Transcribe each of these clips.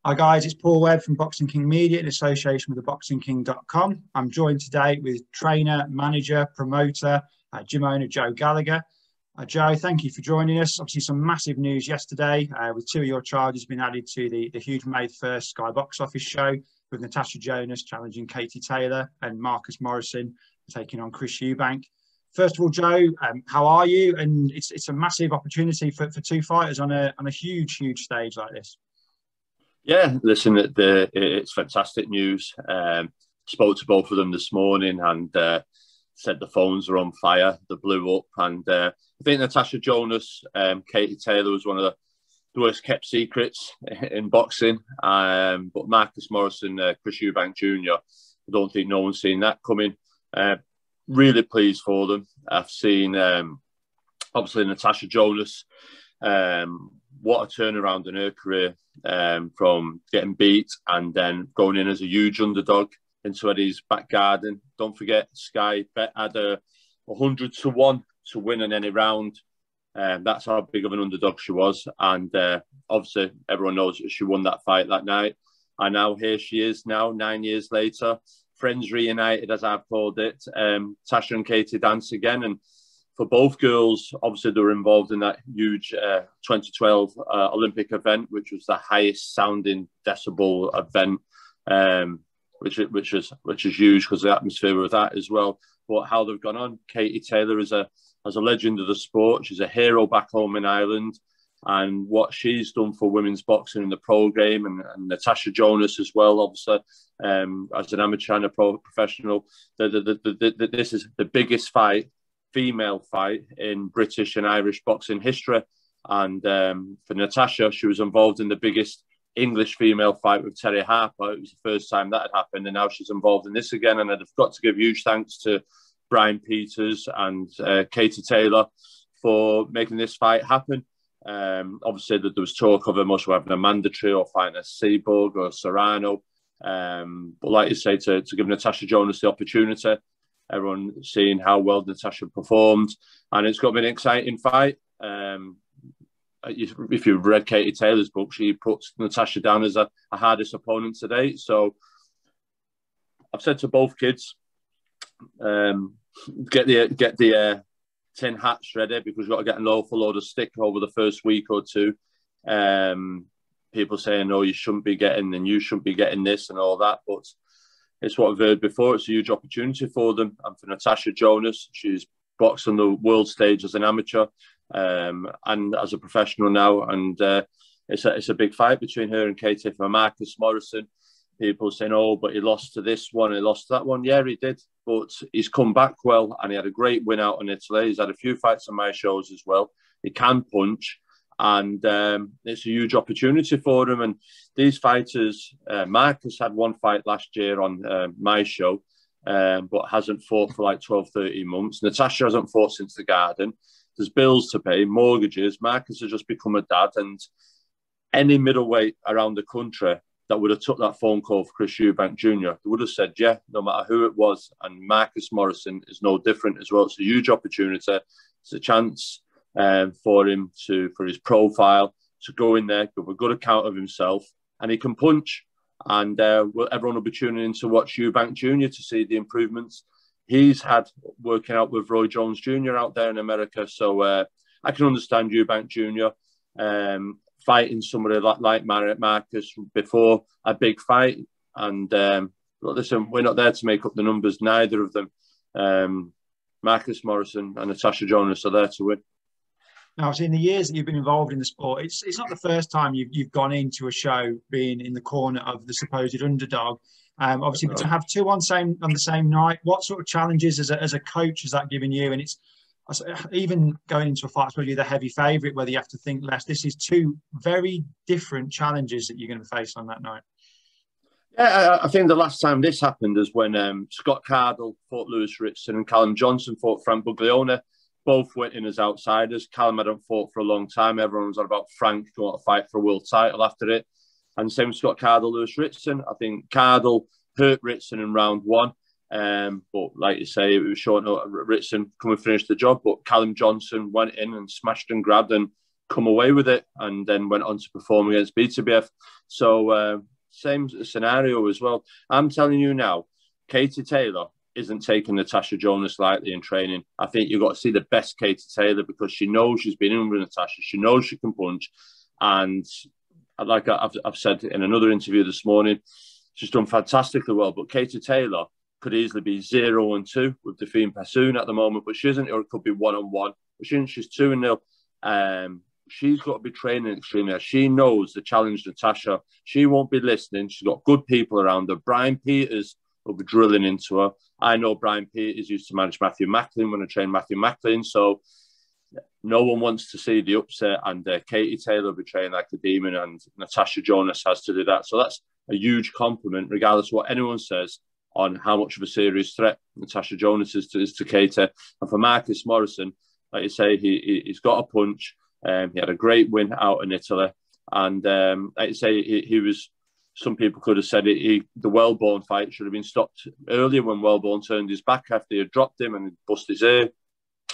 Hi guys, it's Paul Webb from Boxing King Media in association with theboxingking.com. I'm joined today with trainer, manager, promoter, gym owner Joe Gallagher. Joe, thank you for joining us. Obviously some massive news yesterday with two of your charges being added to the huge May 1st Sky Box Office show, with Natasha Jonas challenging Katie Taylor and Marcus Morrison taking on Chris Eubank. First of all, Joe, how are you? And it's a massive opportunity for two fighters on a huge stage like this. Yeah, listen, it's fantastic news. Spoke to both of them this morning and said the phones are on fire. They blew up. And I think Natasha Jonas, Katie Taylor was one of the worst kept secrets in boxing. But Marcus Morrison, Chris Eubank Jr., I don't think no one's seen that coming. Really pleased for them. I've seen, obviously, Natasha Jonas, what a turnaround in her career, from getting beat and then going in as a huge underdog into Eddie's back garden. Don't forget, Sky bet had a 100-1 to win in any round. That's how big of an underdog she was. And obviously, everyone knows that she won that fight that night. And now here she is now, 9 years later. Friends reunited, as I've called it. Tasha and Katie dance again. And for both girls, obviously they were involved in that huge 2012 Olympic event, which was the highest sounding decibel event, which is huge because the atmosphere of that as well. But how they've gone on, Katie Taylor is a legend of the sport. She's a hero back home in Ireland, and what she's done for women's boxing in the pro game, and Natasha Jonas as well, obviously, as an amateur and a professional. This is the biggest female fight in British and Irish boxing history. And for Natasha, she was involved in the biggest English female fight with Terry Harper. It was the first time that had happened, and now she's involved in this again. And I've got to give huge thanks to Brian Peters and Katie Taylor for making this fight happen. Obviously, there was talk of her must having a mandatory or fighting a Seaborg or a Serrano. But like you say, to give Natasha Jonas the opportunity, everyone seeing how well Natasha performed, and it's got to be an exciting fight. If you've read Katie Taylor's book, she puts Natasha down as a hardest opponent to date. So I've said to both kids, get the tin hats ready, because we've got to get an awful load of stick over the first week or two. People saying, "Oh, you shouldn't be getting, and you shouldn't be getting this and all that," but it's what I've heard before. It's a huge opportunity for them. And for Natasha Jonas, she's boxed on the world stage as an amateur and as a professional now. And it's a big fight between her and Katie. For Marcus Morrison, people saying, "Oh, but he lost to this one, he lost to that one." Yeah, he did. But he's come back well, and he had a great win out in Italy. He's had a few fights on my shows as well. He can punch. And it's a huge opportunity for him. And these fighters, Marcus had one fight last year on my show, but hasn't fought for like 12, 13 months. Natasha hasn't fought since the Garden. There's bills to pay, mortgages. Marcus has just become a dad. And any middleweight around the country that would have took that phone call for Chris Eubank Jr., they would have said, yeah, no matter who it was. And Marcus Morrison is no different as well. It's a huge opportunity. It's a chance for him for his profile, to go in there, give a good account of himself, and he can punch. And everyone will be tuning in to watch Eubank Jr. to see the improvements he's had working out with Roy Jones Jr. out there in America. So I can understand Eubank Jr. Fighting somebody like Marcus before a big fight. And listen, we're not there to make up the numbers, neither of them. Marcus Morrison and Natasha Jonas are there to win. Now, in the years that you've been involved in the sport, it's not the first time you've gone into a show being in the corner of the supposed underdog. Obviously, but to have two on the same night, what sort of challenges as a coach has that given you? And it's even going into a fight, especially the heavy favourite, whether you have to think less. This is two very different challenges that you're going to face on that night. Yeah, I think the last time this happened is when Scott Cardle fought Lewis Ritson and Callum Johnson fought Frank Buglione. Both went in as outsiders. Callum hadn't fought for a long time. Everyone was on about Frank going to fight for a world title after it. And same with Scott Cardle, Lewis Ritson. I think Cardle hurt Ritson in round one. But like you say, it was short note. Richardson come and finish the job, but Callum Johnson went in and smashed and grabbed and come away with it, and then went on to perform against BTBF. So same scenario as well. I'm telling you now, Katie Taylor isn't taking Natasha Jonas lightly in training. I think you've got to see the best Katie Taylor, because she knows she's been in with Natasha. She knows she can punch. And like I've said in another interview this morning, she's done fantastically well. But Katie Taylor could easily be 0-2 with Define Passoon at the moment, but she isn't, or it could be 1-1. But she's 2-0. She's got to be training extremely hard. She knows the challenge, Natasha. She won't be listening. She's got good people around her. Brian Peters will be drilling into her. I know Brian Peters used to manage Matthew Macklin when I trained Matthew Macklin, so no one wants to see the upset, and Katie Taylor will be trained like a demon, and Natasha Jonas has to do that. So that's a huge compliment, regardless of what anyone says, on how much of a serious threat Natasha Jonas is to Katie. And for Marcus Morrison, like you say, he's got a punch. He had a great win out in Italy, and like you say, he was. Some people could have said the Wellborn fight should have been stopped earlier when Wellborn turned his back after he had dropped him and busted his ear.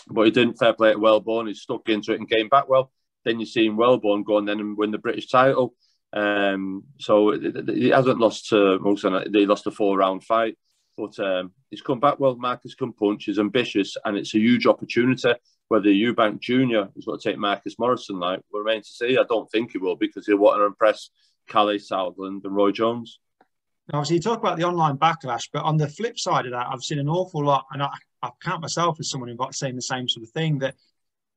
But he didn't. Fair play to Wellborn. He stuck into it and came back well. Then you see Wellborn go on then and win the British title. So he hasn't lost to Morrison. He lost a 4-round fight. But he's come back well. Marcus can punch. He's ambitious. And it's a huge opportunity. Whether Eubank Jr. is going to take Marcus Morrison, like, we'll remain to see. I don't think he will, because he'll want to impress Calais, Southland and Roy Jones. Obviously, you talk about the online backlash, but on the flip side of that, I've seen an awful lot, and I count myself as someone who's saying the same sort of thing, that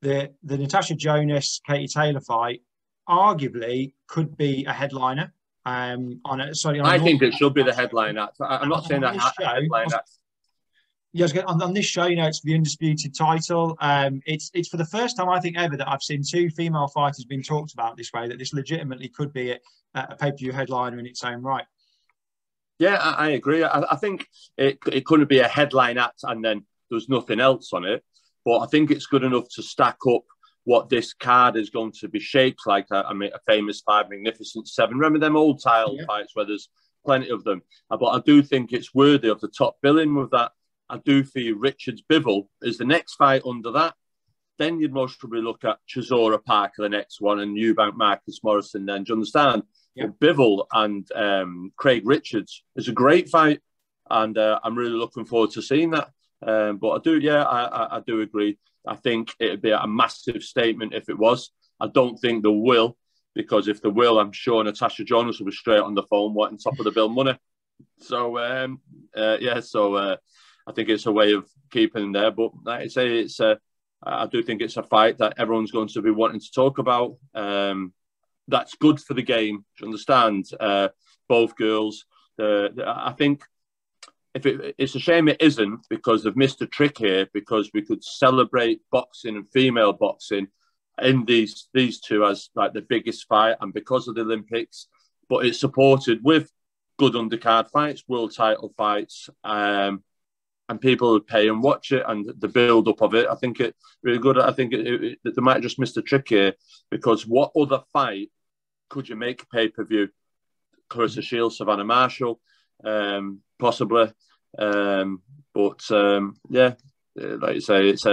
the Natasha Jonas Katie Taylor fight arguably could be a headliner. I think it should be the headline act. I'm not saying that headline act. Yeah, on this show, it's the undisputed title. It's for the first time, I think, ever that I've seen two female fighters being talked about this way, that this legitimately could be a pay-per-view headliner in its own right. Yeah, I agree. I think it couldn't be a headline act and then there's nothing else on it. But I think it's good enough to stack up what this card is going to be shaped like. A famous 5, Magnificent 7. Remember them old title fights where there's plenty of them? But I do think it's worthy of the top billing with that. I do feel Richards Bivol is the next fight under that. Then you'd most probably look at Chisora Parker, the next one, and Eubank Marcus Morrison. Then, do you understand? Yeah. Bivol and Craig Richards is a great fight, and I'm really looking forward to seeing that. But I do agree. I think it'd be a massive statement if it was. I don't think there will, because if there will, I'm sure Natasha Jonas will be straight on the phone wanting top of the bill money. So I think it's a way of keeping them there. But like I say, I do think it's a fight that everyone's going to be wanting to talk about. That's good for the game, do you understand? Both girls. I think it's a shame it isn't, because they've missed a trick here, because we could celebrate boxing and female boxing in these two as like the biggest fight, and because of the Olympics, but it's supported with good undercard fights, world title fights, and people would pay and watch it, and the build-up of it. I think it's really good. I think they might have just missed a trick here, because what other fight could you make a pay-per-view? Clarissa Shields, Savannah Marshall, possibly. Like you say, it's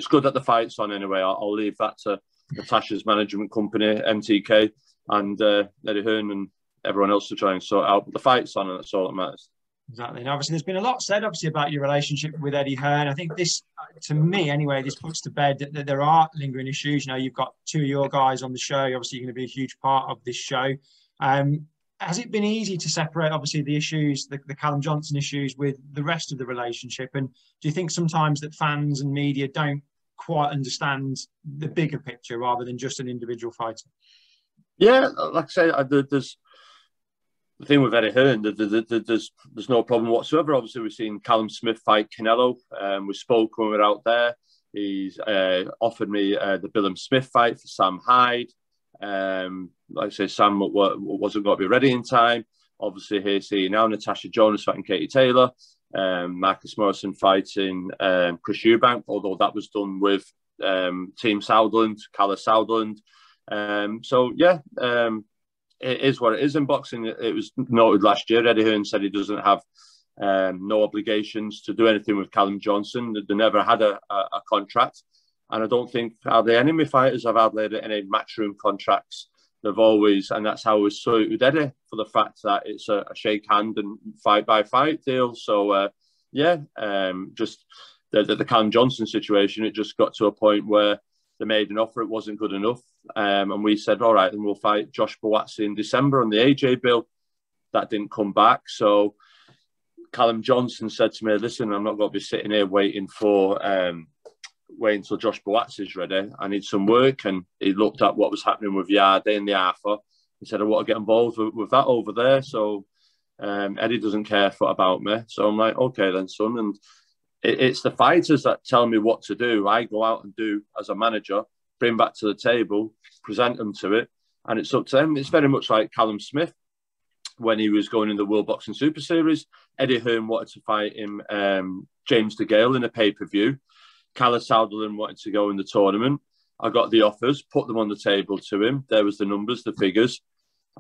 good that the fight's on anyway. I'll leave that to Natasha's management company, MTK, and Eddie Hearn and everyone else to try and sort out. But the fight's on, and that's all that matters. Exactly. And obviously, there's been a lot said, about your relationship with Eddie Hearn. I think this, to me anyway, this puts to bed that there are lingering issues. You've got two of your guys on the show. Obviously, you're going to be a huge part of this show. Has it been easy to separate, obviously, the issues, the Callum Johnson issues, with the rest of the relationship? And do you think sometimes that fans and media don't quite understand the bigger picture rather than just an individual fighter? Yeah, like I say, there's the thing with Eddie Hearn, there's no problem whatsoever. Obviously, we've seen Callum Smith fight Canelo. We spoke when we were out there. He's offered me the Billum Smith fight for Sam Hyde. Like I say, Sam wasn't going to be ready in time. Obviously, here seeing now Natasha Jonas fighting Katie Taylor, Marcus Morrison fighting Chris Eubank, although that was done with Team Southland, Calais Southland. It is what it is in boxing. It was noted last year. Eddie Hearn said he doesn't have no obligations to do anything with Callum Johnson. They never had a contract. And I don't think hardly any of my fighters have had any matchroom contracts. They've always, and that's how we saw it with Eddie, for the fact that it's a shake hand and fight by fight deal. So, just the Callum Johnson situation, it just got to a point where they made an offer, it wasn't good enough. And we said, all right, then we'll fight Josh Buatsi in December on the AJ bill. That didn't come back. So Callum Johnson said to me, listen, I'm not going to be sitting here waiting until Josh Buatsi is ready. I need some work. And he looked at what was happening with Yarde and the Arthur. He said, I want to get involved with that over there. So Eddie doesn't care about me. So I'm like, okay then, son. And it's the fighters that tell me what to do. I go out and do as a manager, bring back to the table, present them to it. And it's up to them. It's very much like Callum Smith when he was going in the World Boxing Super Series. Eddie Hearn wanted to fight him, James DeGale, in a pay-per-view. Callum Souderland wanted to go in the tournament. I got the offers, put them on the table to him. There was the numbers, the figures.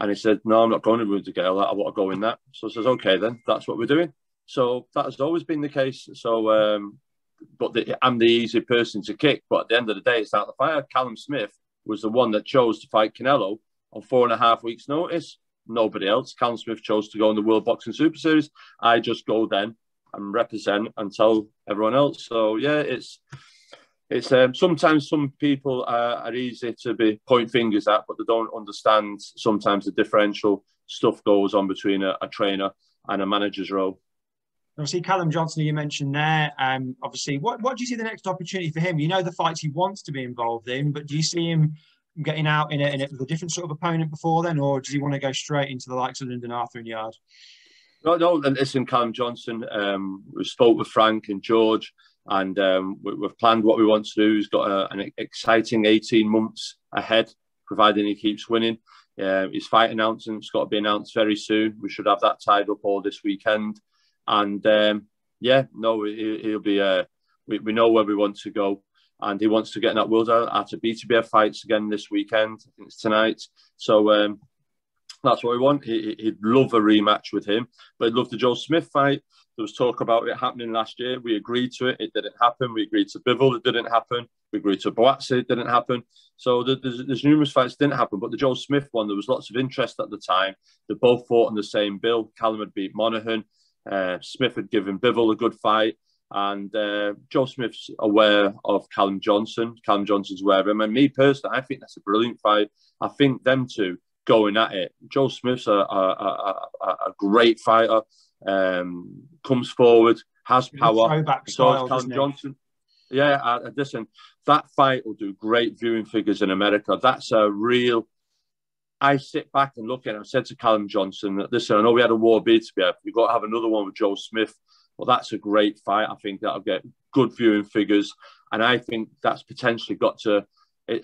And he said, no, I'm not going to DeGale. I want to go in that. So I says, okay, then that's what we're doing. So that has always been the case. So, I'm the easy person to kick. But at the end of the day, it's not the fire. Callum Smith was the one that chose to fight Canelo on 4.5 weeks' notice. Nobody else. Callum Smith chose to go in the World Boxing Super Series. I just go then and represent and tell everyone else. So, yeah, it's sometimes some people are easy to be point fingers at, but they don't understand sometimes the differential stuff goes on between a trainer and a manager's role. Obviously, Callum Johnson, you mentioned there. Obviously, what do you see the next opportunity for him? You know the fights he wants to be involved in, but do you see him getting out in it with a different sort of opponent before then, or does he want to go straight into the likes of Lyndon Arthur and Yarde? No, listen, Callum Johnson. We spoke with Frank and George, and we've planned what we want to do. He's got an exciting 18 months ahead, providing he keeps winning. His fight announcement's got to be announced very soon. We should have that tied up all this weekend. And he'll be. We know where we want to go, and he wants to get in that world after BTBF fights again this weekend. I think it's tonight. So that's what we want. He'd love a rematch with him, but he'd love the Joe Smith fight. There was talk about it happening last year. We agreed to it. It didn't happen. We agreed to Bivol. It didn't happen. We agreed to Buatsi. It didn't happen. So there's numerous fights that didn't happen. But the Joe Smith one, there was lots of interest at the time. They both fought on the same bill. Callum had beat Monaghan. Smith had given Bivol a good fight. And Joe Smith's aware of Callum Johnson. Callum Johnson's aware of him. And me personally, I think that's a brilliant fight. I think them two going at it. Joe Smith's a great fighter. Comes forward, has power. Throwback style, Callum Johnson. Yeah, listen, that fight will do great viewing figures in America. That's a real. I sit back and look at it. I've said to Callum Johnson, listen, I know we had a war BTBF. We've got to have another one with Joe Smith. Well, that's a great fight. I think that'll get good viewing figures. And I think that's potentially got to.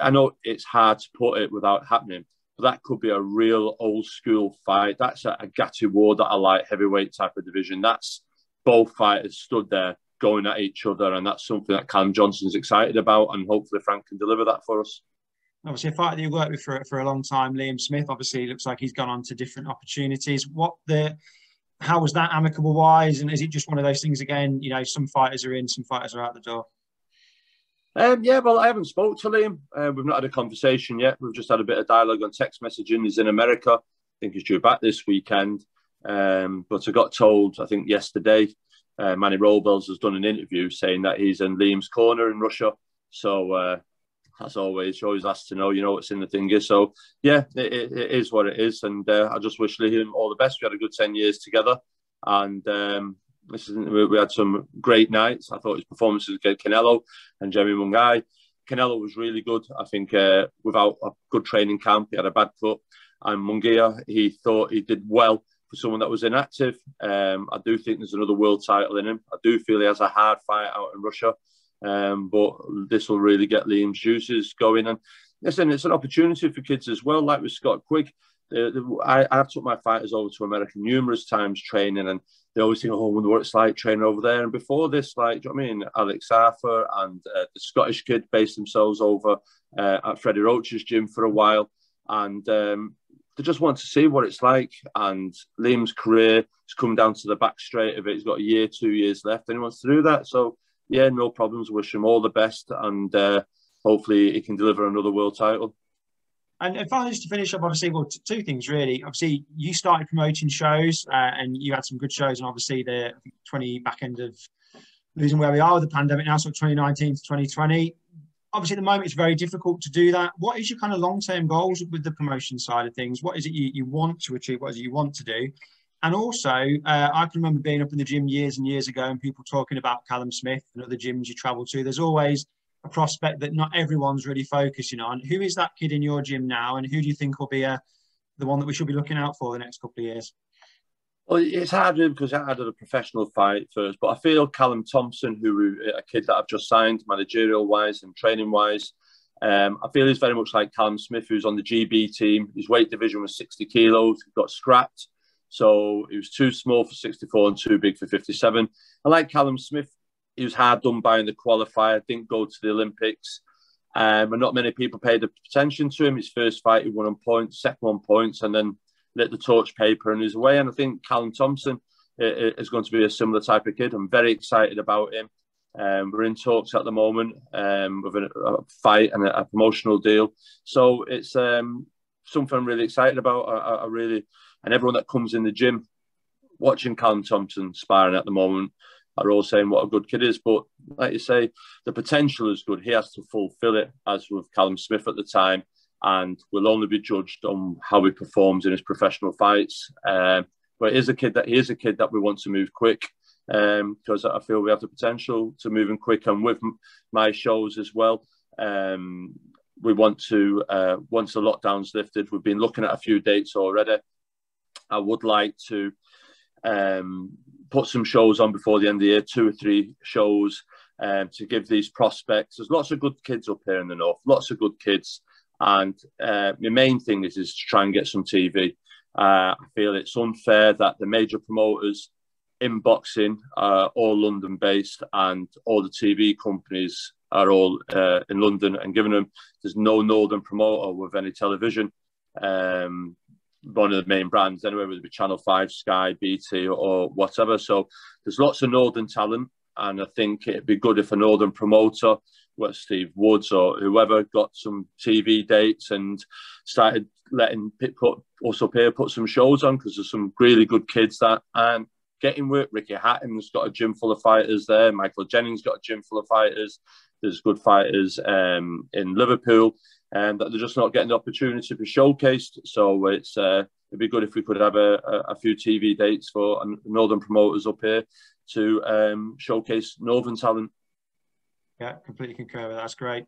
I know it's hard to put it without happening, but that could be a real old school fight. That's a Gatti War that I like, heavyweight type of division. That's both fighters stood there going at each other. And that's something that Callum Johnson's excited about. And hopefully Frank can deliver that for us. Obviously, a fighter that you worked with for a long time, Liam Smith. Obviously, looks like he's gone on to different opportunities. How was that amicable wise? And is it just one of those things again? You know, some fighters are in, some fighters are out the door. Well, I haven't spoke to Liam. We've not had a conversation yet. We've just had a bit of dialogue on text messaging. He's in America. I think he's due back this weekend. But I got told, I think yesterday, Manny Robles has done an interview saying that he's in Liam's corner in Russia. So, as always, you always ask to know, what's in the thingy. So, yeah, it is what it is. And I just wish Liam all the best. We had a good 10 years together. And we had some great nights. I thought his performances against Canelo and Jeremy Mungai. Canelo was really good. I think without a good training camp, he had a bad cut. And Munguia, he thought he did well for someone that was inactive. I do think there's another world title in him. I do feel he has a hard fight out in Russia. But this will really get Liam's juices going. And listen, it's an opportunity for kids as well, like with Scott Quigg. I've took my fighters over to America numerous times training, and they always think, I wonder what it's like training over there. And before this, do you know what I mean? Alex Arthur and the Scottish kid based themselves over at Freddie Roach's gym for a while. And they just want to see what it's like. And Liam's career has come down to the back straight of it. He's got a year, 2 years left, and he wants to do that. So, yeah, no problems. Wish him all the best, and hopefully he can deliver another world title. And finally, just to finish up, obviously, well, two things really. Obviously, you started promoting shows, and you had some good shows, and obviously the back end of losing where we are with the pandemic now, so 2019 to 2020. Obviously, at the moment, it's very difficult to do that. What is your kind of long-term goals with the promotion side of things? What is it you want to achieve? What is it you want to do? And also, I can remember being up in the gym years and years ago and people talking about Callum Smith and other gyms you travel to. There's always a prospect that not everyone's really focusing on. Who is that kid in your gym now, and who do you think will be the one that we should be looking out for the next couple of years? Well, it's harder because I had a professional fight first, but I feel Callum Thompson, who a kid that I've just signed, managerial-wise and training-wise, I feel he's very much like Callum Smith, who's on the GB team. His weight division was 60 kilos, he got scrapped, so he was too small for 64 and too big for 57. I like Callum Smith. He was hard done by in the qualifier, didn't go to the Olympics. And not many people paid attention to him. His first fight, he won on points, second on points, and then lit the torch paper and is away. And I think Callum Thompson is going to be a similar type of kid. I'm very excited about him. We're in talks at the moment with a fight and a promotional deal. So it's something I'm really excited about. I really, and everyone that comes in the gym watching Callum Thompson sparring at the moment are all saying what a good kid is. But like you say, the potential is good. He has to fulfill it, as with Callum Smith at the time, and will only be judged on how he performs in his professional fights. But he is a kid that we want to move quick, because I feel we have the potential to move him quick. And with my shows as well, we want to, once the lockdown's lifted, we've been looking at a few dates already. I would like to put some shows on before the end of the year, 2 or 3 shows, to give these prospects. There's lots of good kids up here in the north, lots of good kids. And the main thing is to try and get some TV. I feel it's unfair that the major promoters in boxing are all London based and all the TV companies are all in London, and given them, there's no northern promoter with any television. One of the main brands anyway, whether it be Channel 5, Sky, BT or whatever. So there's lots of northern talent, and I think it'd be good if a northern promoter, whether Steve Woods or whoever, got some TV dates and started letting us up here put some shows on, because there's some really good kids that aren't getting work. Ricky Hatton's got a gym full of fighters there. Michael Jennings got a gym full of fighters. There's good fighters in Liverpool, and that they're just not getting the opportunity to be showcased. So it'd be good if we could have a few TV dates for northern promoters up here to showcase northern talent. Yeah, completely concur with that. That's great.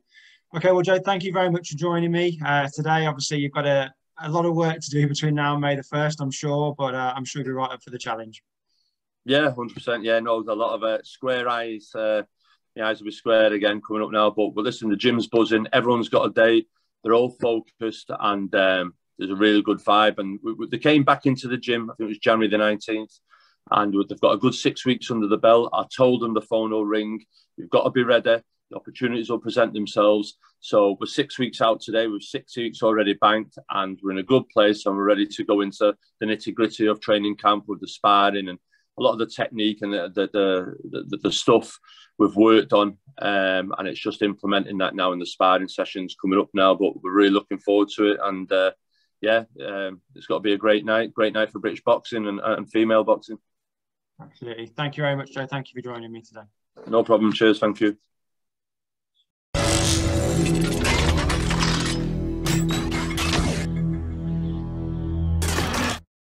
Okay, well, Joe, thank you very much for joining me today. Obviously, you've got a lot of work to do between now and May the 1st, I'm sure, but I'm sure you'll be right up for the challenge. Yeah, 100%. Yeah, no, there's a lot of square eyes. The eyes will be squared again coming up now. But listen, the gym's buzzing. Everyone's got a date. They're all focused, and there's a really good vibe. And they came back into the gym, I think it was January the 19th, and they've got a good 6 weeks under the belt. I told them the phone will ring. You've got to be ready. The opportunities will present themselves. So we're 6 weeks out today. We've 6 weeks already banked, and we're in a good place, and we're ready to go into the nitty-gritty of training camp with the sparring and a lot of the technique and the stuff we've worked on, and it's just implementing that now in the sparring sessions coming up now. But we're really looking forward to it, and it's got to be a great night for British boxing and female boxing. Absolutely. Thank you very much, Joe. Thank you for joining me today. No problem. Cheers. Thank you.